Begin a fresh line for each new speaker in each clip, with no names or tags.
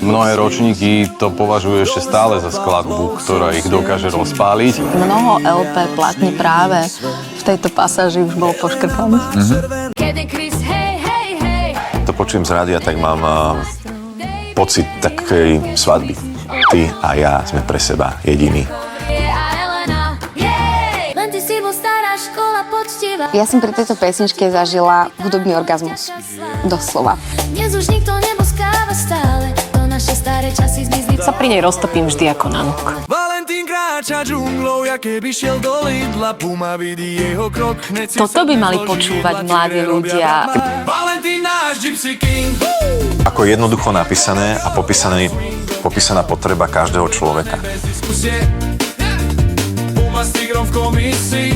Mnohé ročníky to považujú ešte stále za skladbu, ktorá ich dokáže rozpáliť.
Mnoho LP platní práve v tejto pasáži už bolo poškrtaných.
To počujem z rádia, tak mám pocit takej svadby. Ty a ja sme pre seba jediní.
Ja som pri tejto pesničke zažila hudobný orgazmus. Doslova.
Dnes už nikto neboskáva stále, to naše staré časy zmizli.
Sa pri nej roztopím vždy ako na nuk.
Valentín kráča džunglou, ja keby šiel do Lidla, Puma vidí jeho krok.
Toto by mali počúvať mladí ľudia.
Valentín náš Gypsy King.
Ako jednoducho napísané a popísaná potreba každého človeka.
Puma s tigrom v komisii.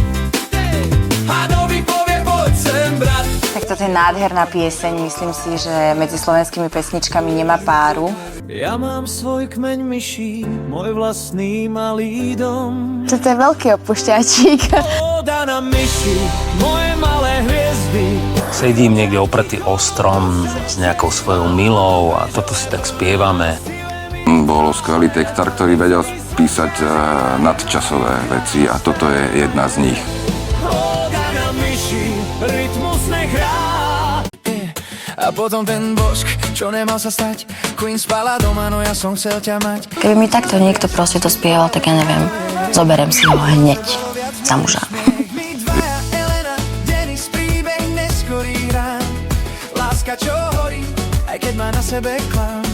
Hadovi povie, poď sem, brat.
Tak toto je nádherná pieseň. Myslím si, že medzi slovenskými pesničkami nemá páru.
Ja mám svoj kmeň myší, môj vlastný malý dom.
Toto je veľký opušťačík.
Oda na myši, moje malé hviezdy.
Sedím niekde opretý o strom s nejakou svojou milou a toto si tak spievame.
Bol skvelý textár, ktorý vedel písať nadčasové veci a toto je jedna z nich.
Oda na myši, rytmus nehrá. A potom ten bosk, čo nemal sa stať. Queen spala doma, no ja som chcel ťa mať.
Keby mi takto niekto proste to spieval, tak ja neviem. Zoberiem si ho hneď za muža.
Elena, Denis, príbeh neskorý rád. Láska, čo horí, aj keď má na sebe klam.